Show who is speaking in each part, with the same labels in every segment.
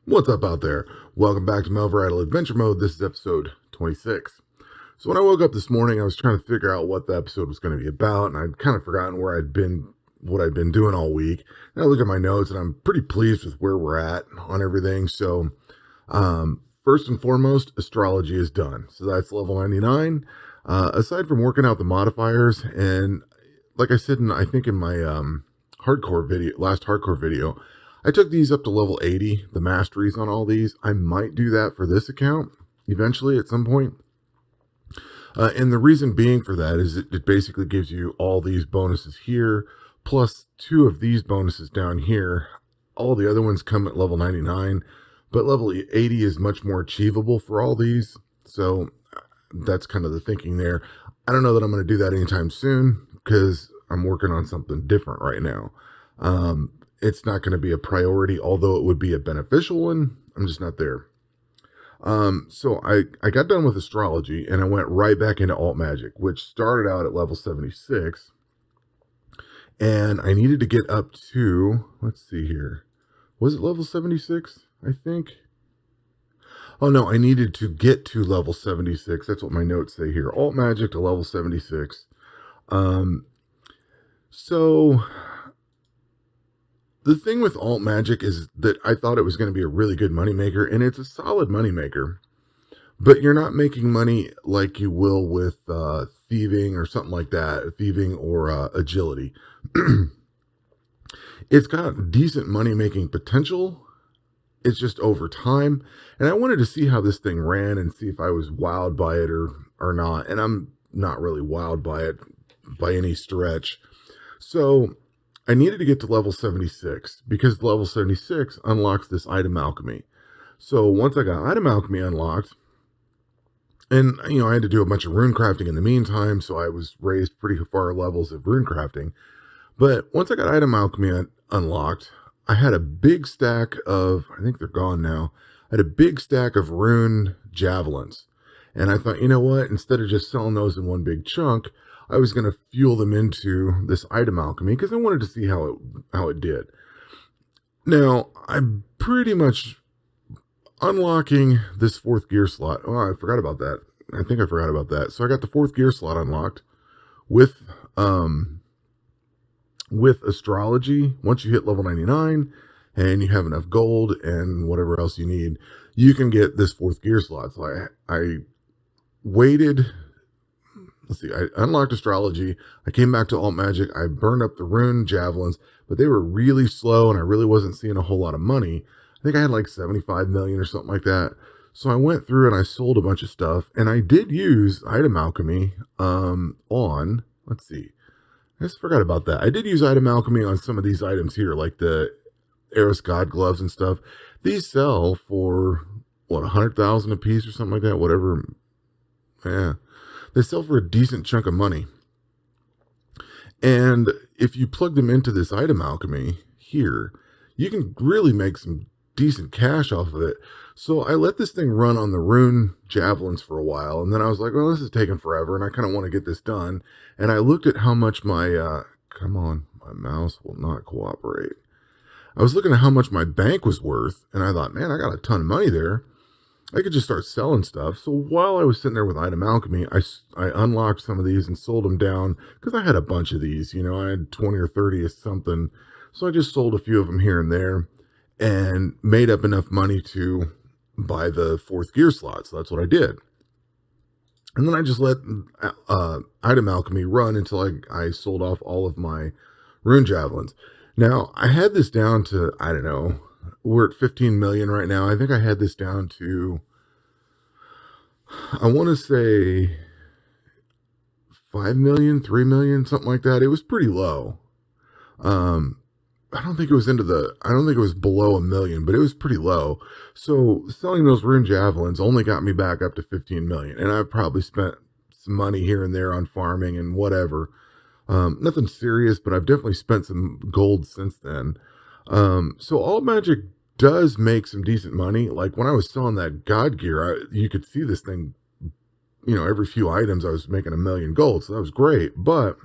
Speaker 1: What's up out there? Welcome back to Melvor Idle Adventure Mode. This is episode 26. So when I woke up this morning, I was trying to figure out what the episode was going to be about, and I'd kind of forgotten where I'd been, what I'd been doing all week. And I look at my notes, and I'm pretty pleased with where we're at on everything. So first and foremost, astrology is done. So that's level 99. Aside from working out the modifiers, and like I said, I think in my last hardcore video, I took these up to level 80, the masteries on all these. I might do that for this account eventually at some point. And the reason being for that is it basically gives you all these bonuses here, plus 2 of these bonuses down here. All the other ones come at level 99, but level 80 is much more achievable for all these. So that's kind of the thinking there. I don't know that I'm going to do that anytime soon because I'm working on something different right now. It's not going to be a priority, although it would be a beneficial one. I'm just not there. So I got done with astrology and I went right back into alt magic, which started out at level 76. And I needed to get up to, let's see here. Was it level 76? I think. Oh no, I needed to get to level 76. That's what my notes say here. Alt magic to level 76. So the thing with alt magic is that I thought it was going to be a really good moneymaker, and it's a solid moneymaker, but you're not making money like you will with thieving or something like that, thieving or agility. It's got decent money-making potential. It's just over time, and I wanted to see how this thing ran and see if I was wowed by it or not, and I'm not really wowed by it by any stretch. So I needed to get to level 76 because level 76 unlocks this item alchemy. So once I got item alchemy unlocked, and I had to do a bunch of rune crafting in the meantime, so I was raised pretty far levels of rune crafting. But once I got item alchemy unlocked, I had a big stack of, I think they're gone now, I had a big stack of rune javelins. And I thought, you know what, instead of just selling those in one big chunk, I was going to fuel them into this item alchemy because I wanted to see how it did. Now, I'm pretty much unlocking this 4th gear slot. Oh, I forgot about that. I think I forgot about that. So I got the 4th gear slot unlocked with astrology. Once you hit level 99 and you have enough gold and whatever else you need, you can get this 4th gear slot. So I waited. Let's see, I unlocked astrology. I came back to alt magic. I burned up the rune javelins, but they were really slow and I really wasn't seeing a whole lot of money. I think I had like 75 million or something like that. So I went through and I sold a bunch of stuff, and I did use item alchemy on, let's see, I just forgot about that. I did use item alchemy on some of these items here, like the Eris God gloves and stuff. These sell for, what, 100,000 a piece or something like that, whatever. Yeah. They sell for a decent chunk of money. And if you plug them into this item alchemy here, you can really make some decent cash off of it. So I let this thing run on the rune javelins for a while. And then I was like, well, this is taking forever. And I kind of want to get this done. And I looked at how much my, come on, my mouse will not cooperate. I was looking at how much my bank was worth. And I thought, man, I got a ton of money there. I could just start selling stuff. So while I was sitting there with item alchemy, I unlocked some of these and sold them down because I had a bunch of these. I had 20 or 30 or something. So I just sold a few of them here and there and made up enough money to buy the 4th gear slot. So that's what I did. And then I just let item alchemy run until I sold off all of my rune javelins. Now, I had this down to, I don't know, we're at 15 million right now. I think I had this down to, I want to say 5 million, 3 million, something like that. It was pretty low. I don't think it was below 1 million, but it was pretty low. So selling those rune javelins only got me back up to 15 million. And I've probably spent some money here and there on farming and whatever. Nothing serious, but I've definitely spent some gold since then. So alt magic does make some decent money. Like when I was selling that god gear, you could see this thing, every few items I was making 1 million gold. So that was great, but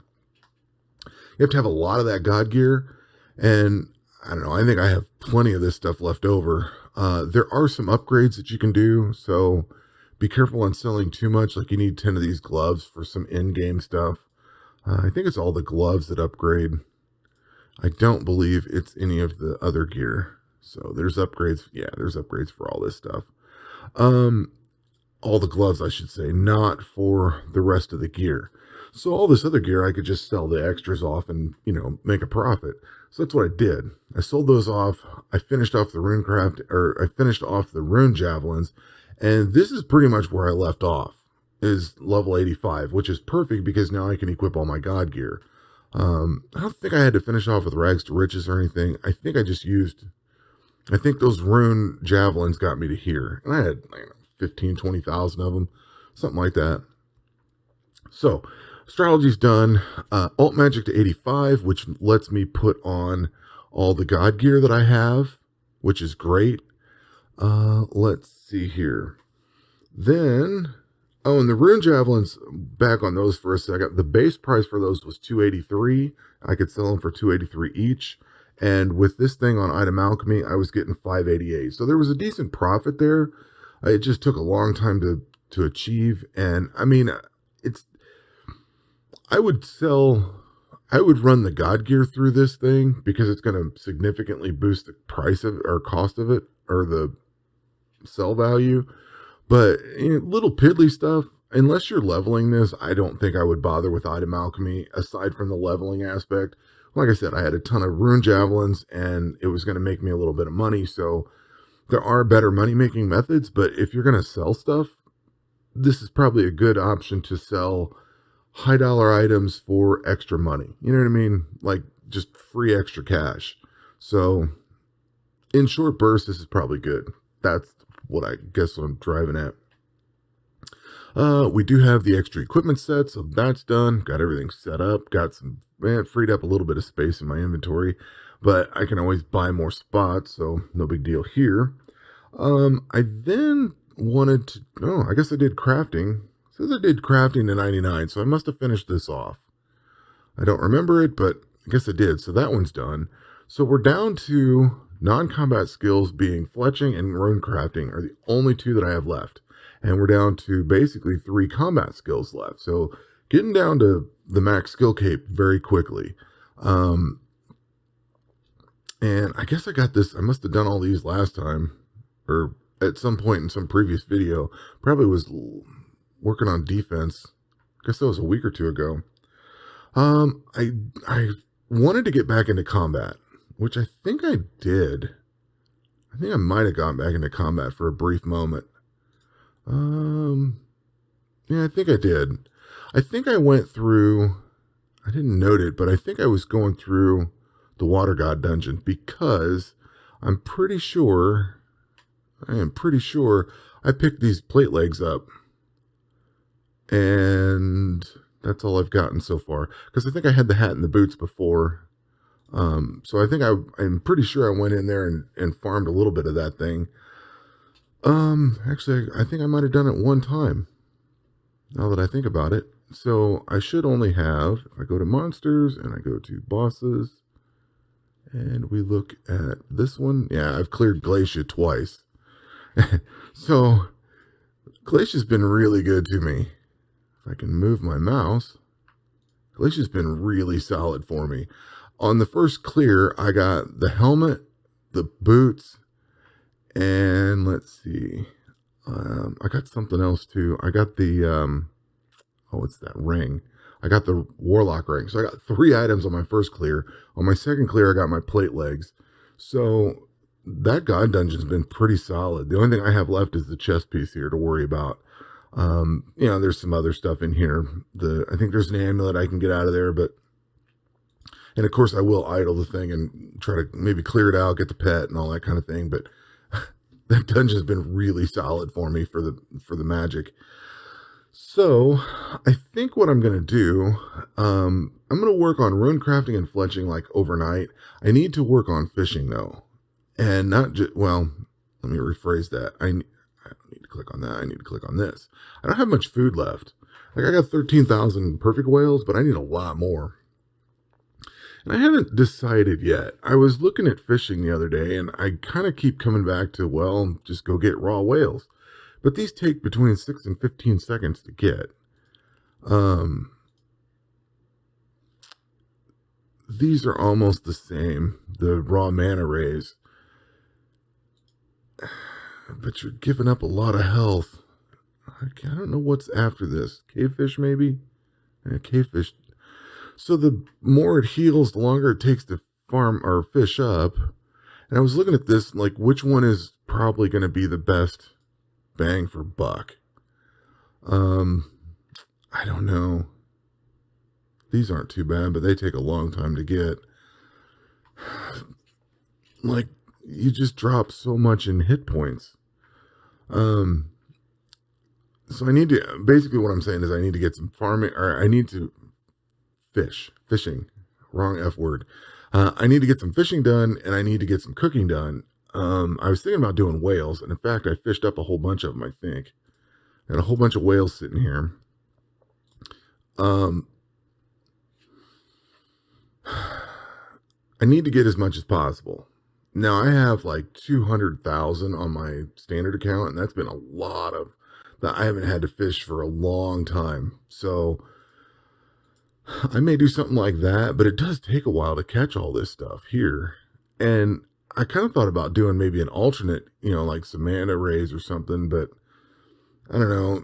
Speaker 1: you have to have a lot of that god gear. And I don't know, I think I have plenty of this stuff left over. There are some upgrades that you can do, so be careful on selling too much. Like you need 10 of these gloves for some in-game stuff. I think it's all the gloves that upgrade. I don't believe it's any of the other gear. So there's upgrades. Yeah, there's upgrades for all this stuff. All the gloves, I should say, not for the rest of the gear. So all this other gear, I could just sell the extras off and, make a profit. So that's what I did. I sold those off. I finished off the I finished off the rune javelins. And this is pretty much where I left off, is level 85, which is perfect because now I can equip all my god gear. I don't think I had to finish off with rags to riches or anything. I think those rune javelins got me to here. And I had 15, 20,000 of them, something like that. So astrology's done. Alt magic to 85, which lets me put on all the god gear that I have, which is great. Let's see here. Then, and the rune javelins, back on those for a second. The base price for those was 283. I could sell them for 283 each. And with this thing on item alchemy, I was getting 588. So there was a decent profit there. It just took a long time to achieve. And I mean, I would run the god gear through this thing because it's going to significantly boost the price of or cost of it, or the sell value. But little piddly stuff, unless you're leveling this, I don't think I would bother with item alchemy aside from the leveling aspect. Like I said, I had a ton of rune javelins and it was going to make me a little bit of money. So there are better money making methods, but if you're going to sell stuff, this is probably a good option to sell high dollar items for extra money. You know what I mean? Like just free extra cash. So in short bursts, this is probably good. That's what I guess what I'm driving at. We do have the extra equipment set, so that's done. Got everything set up. Got freed up a little bit of space in my inventory, but I can always buy more spots, so no big deal here. I then wanted to, I guess I did crafting. It says I did crafting to 99, so I must have finished this off. I don't remember it, but I guess I did, so that one's done. So we're down to non-combat skills being fletching and rune crafting are the only two that I have left. And we're down to basically 3 combat skills left. So getting down to the max skill cape very quickly. And I guess I got this. I must have done all these last time or at some point in some previous video. Probably was working on defense. I guess that was a week or two ago. I wanted to get back into combat, which I think I did. I think I might have gone back into combat for a brief moment. Yeah, I think I did. I think I went through, I didn't note it, but I think I was going through the Water God dungeon because I am pretty sure I picked these plate legs up. And that's all I've gotten so far. Because I think I had the hat and the boots before. So I think I'm pretty sure I went in there and farmed a little bit of that thing. Actually, I think I might have done it one time, now that I think about it. So I should only have, if I go to monsters and I go to bosses, and we look at this one. Yeah, I've cleared Glacia twice. So Glacia's been really good to me. If I can move my mouse, Glacia's been really solid for me. On the first clear, I got the helmet, the boots, and let's see. I got something else too. I got the, what's that ring? I got the warlock ring. So I got 3 items on my first clear. On my second clear, I got my plate legs. So that god dungeon's been pretty solid. The only thing I have left is the chest piece here to worry about. There's some other stuff in here. I think there's an amulet I can get out of there, and of course I will idle the thing and try to maybe clear it out, get the pet and all that kind of thing. But that dungeon's been really solid for me for the magic. So I think what I'm going to do, I'm going to work on rune crafting and fletching like overnight. I need to work on fishing though. And not just, well, let me rephrase that. I need to click on that. I need to click on this. I don't have much food left. Like I got 13,000 perfect whales, but I need a lot more. And I haven't decided yet. I was looking at fishing the other day, and I kind of keep coming back to, well, just go get raw whales. But these take between 6 and 15 seconds to get. Um, these are almost the same, the raw manta rays. But you're giving up a lot of health. I don't know what's after this. Cavefish, maybe? Yeah, cavefish. So the more it heals, the longer it takes to farm or fish up. And I was looking at this, like, which one is probably going to be the best bang for buck? I don't know. These aren't too bad, but they take a long time to get. Like, you just drop so much in hit points. So I need to, basically what I'm saying is I need to get some farming, or I need to fishing, wrong F word. I need to get some fishing done, and I need to get some cooking done. I was thinking about doing whales, and in fact, I fished up a whole bunch of them, I think. And a whole bunch of whales sitting here. I need to get as much as possible. Now, I have like 200,000 on my standard account, and that's been a lot of that. I haven't had to fish for a long time. So I may do something like that, but it does take a while to catch all this stuff here. And I kind of thought about doing maybe an alternate, like some manta rays or something, but I don't know.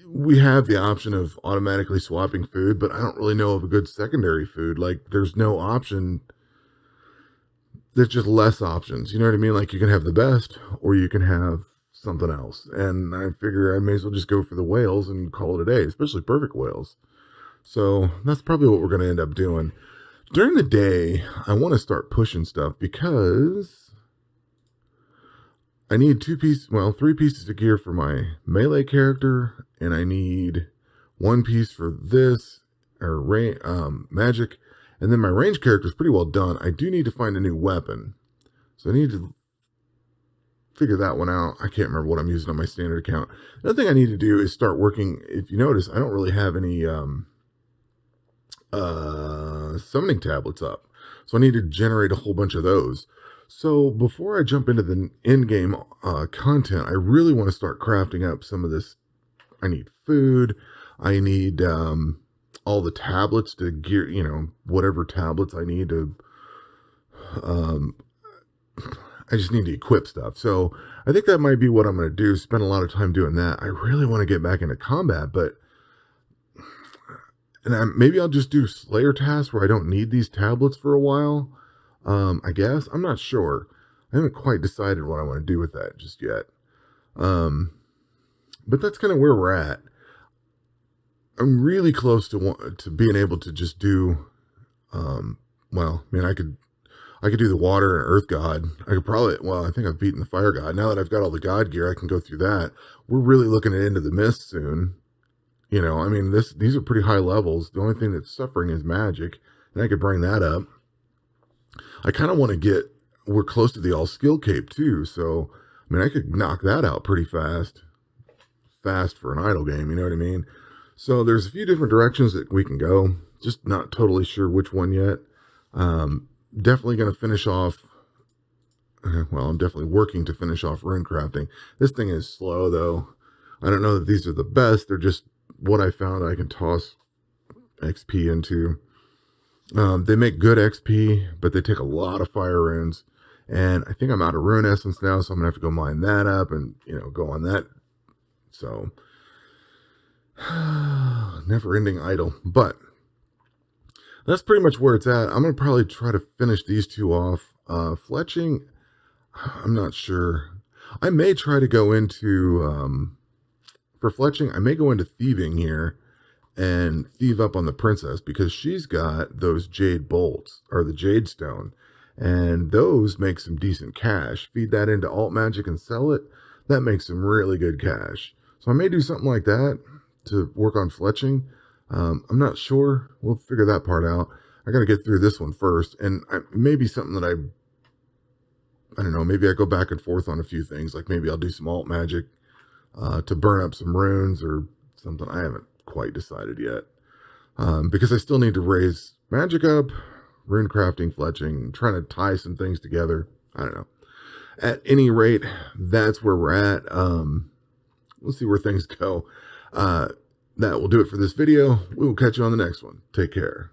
Speaker 1: We have the option of automatically swapping food, but I don't really know of a good secondary food. Like, there's no option. There's just less options. You know what I mean? Like, you can have the best, or you can have something else. And I figure I may as well just go for the whales and call it a day, especially perfect whales. So that's probably what we're going to end up doing. During the day, I want to start pushing stuff because I need 3 pieces of gear for my melee character, and I need 1 piece for this, or magic, and then my range character is pretty well done. I do need to find a new weapon, so I need to figure that one out. I can't remember what I'm using on my standard account. Another thing I need to do is start working. If you notice, I don't really have any summoning tablets up, so I need to generate a whole bunch of those. So before I jump into the in-game content, I really want to start crafting up some of this. I need food. I need all the tablets to gear, whatever tablets I need to. I just need to equip stuff. So I think that might be what I'm going to do. Spend a lot of time doing that. I really want to get back into combat, but maybe I'll just do Slayer tasks where I don't need these tablets for a while. I guess. I'm not sure. I haven't quite decided what I want to do with that just yet. But that's kind of where we're at. I'm really close to being able to just do, I could do the water and earth god. I could probably, I think I've beaten the fire god. Now that I've got all the god gear, I can go through that. We're really looking at Into the Mist soon. These are pretty high levels. The only thing that's suffering is magic, and I could bring that up. I kind of want to we're close to the all skill cape too. So, I could knock that out pretty fast for an idle game. You know what I mean? So there's a few different directions that we can go. Just not totally sure which one yet. Definitely going to finish off. I'm definitely working to finish off rune crafting. This thing is slow though. I don't know that these are the best. They're just what I found I can toss XP into. They make good XP, but they take a lot of fire runes. And I think I'm out of rune essence now, so I'm going to have to go mine that up and, go on that. So, never ending idle. But that's pretty much where it's at. I'm going to probably try to finish these 2 off. Fletching, I'm not sure. I may try to go into, for fletching, I may go into thieving here and thieve up on the princess because she's got those jade bolts, or the jade stone, and those make some decent cash. Feed that into alt magic and sell it. That makes some really good cash. So I may do something like that to work on fletching. I'm not sure. We'll figure that part out. I got to get through this one first, and maybe something that I don't know, maybe I go back and forth on a few things. Like maybe I'll do some alt magic to burn up some runes or something. I haven't quite decided yet, because I still need to raise magic up, rune crafting, fletching, trying to tie some things together. I don't know. At any rate, that's where we're at. We'll see where things go. That will do it for this video. We will catch you on the next one. Take care.